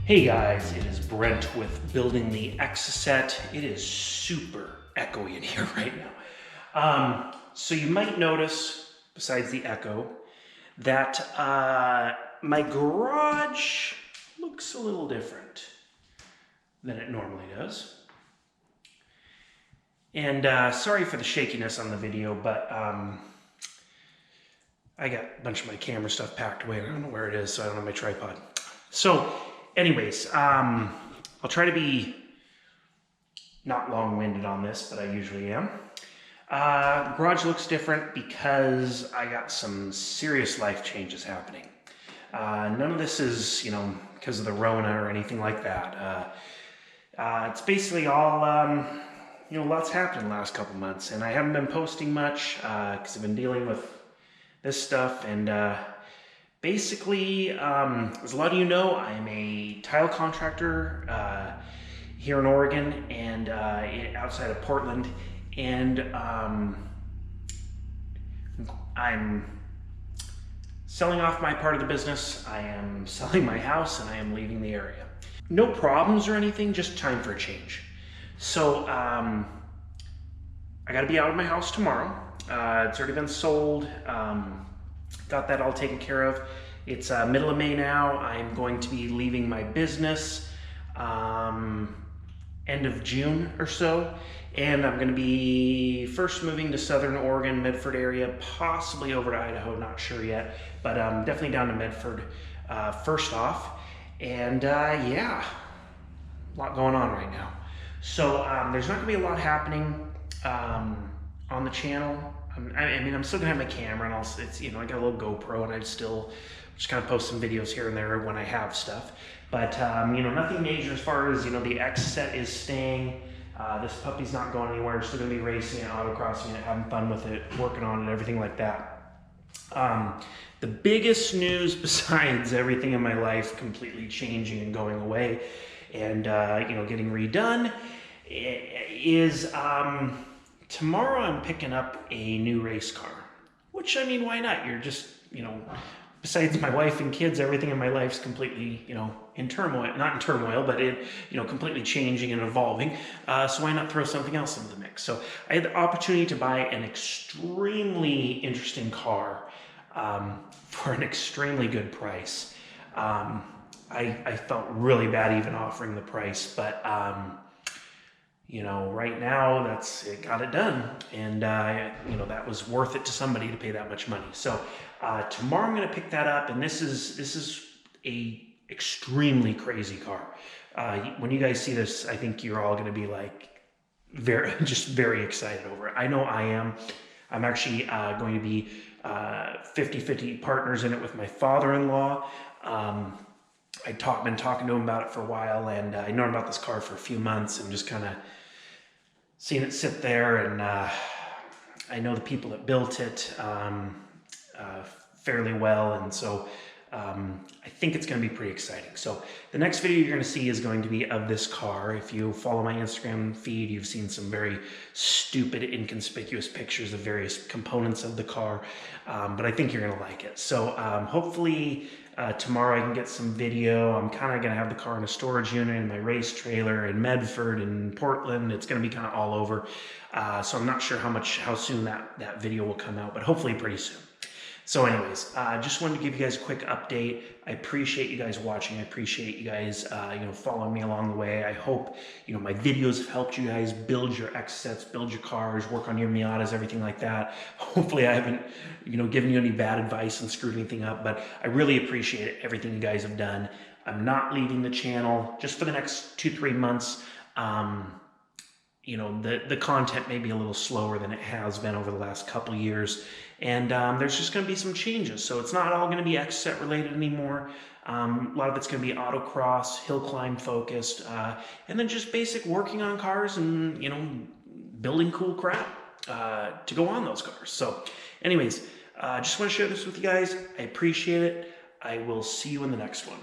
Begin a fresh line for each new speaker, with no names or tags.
Hey guys, it is Brent with Building the Exocet. It is super echoey in here right now. So you might notice, besides the echo, that my garage looks a little different than it normally does. And sorry for the shakiness on the video, but I got a bunch of my camera stuff packed away. I don't know where it is, so I don't have my tripod. So anyways, I'll try to be not long-winded on this, but I usually am. The garage looks different because I got some serious life changes happening. None of this is, because of the Rona or anything like that. It's basically all, lots happened in the last couple months, and I haven't been posting much because I've been dealing with this stuff, and basically, as a lot of you know, I'm a tile contractor here in Oregon and outside of Portland, and I'm selling off my part of the business. I am selling my house and I am leaving the area. No problems or anything, just time for a change. So I got to be out of my house tomorrow. It's already been sold. Got that all taken care of. It's middle of May now. I'm going to be leaving my business end of June or so. And I'm going to be first moving to Southern Oregon, Medford area, possibly over to Idaho, not sure yet. But definitely down to Medford first off. And yeah, a lot going on right now. So there's not going to be a lot happening on the channel. I mean, I'm still gonna have my camera, and I got a little GoPro, and I'd still just kind of post some videos here and there when I have stuff. But nothing major as far as the Exocet is staying. This puppy's not going anywhere. Still gonna be racing it, autocrossing it, having fun with it, working on it, everything like that. The biggest news besides everything in my life completely changing and going away, and getting redone, is tomorrow I'm picking up a new race car, which, I mean, why not? You're just, besides my wife and kids, everything in my life's completely, in turmoil, not in turmoil, but completely changing and evolving. So why not throw something else into the mix? So I had the opportunity to buy an extremely interesting car for an extremely good price. I felt really bad even offering the price, but right now it got it done, and that was worth it to somebody to pay that much money. So tomorrow I'm going to pick that up, and this is a extremely crazy car. When you guys see this, I think you're all going to be like very excited over it. I know I am. I'm actually going to be 50-50 partners in it with my father-in-law. I've been talking to him about it for a while, and I know about this car for a few months, and just kind of seen it sit there, and I know the people that built it fairly well, and so I think it's going to be pretty exciting. So the next video you're going to see is going to be of this car. If you follow my Instagram feed, you've seen some very stupid, inconspicuous pictures of various components of the car, but I think you're going to like it. So hopefully tomorrow I can get some video. I'm kind of going to have the car in a storage unit in my race trailer in Medford and Portland. It's going to be kind of all over. So I'm not sure how soon that video will come out, but hopefully pretty soon. So anyways, just wanted to give you guys a quick update. I appreciate you guys watching. I appreciate you guys, following me along the way. I hope, my videos have helped you guys build your Exocets, build your cars, work on your Miatas, everything like that. Hopefully I haven't, given you any bad advice and screwed anything up, but I really appreciate everything you guys have done. I'm not leaving the channel just for the next 2-3 months. The content may be a little slower than it has been over the last couple years, and there's just going to be some changes. So it's not all going to be Exocet related anymore. A lot of it's going to be autocross, hill climb focused, and then just basic working on cars and building cool crap to go on those cars. So anyways, just want to share this with you guys. I appreciate it. I will see you in the next one.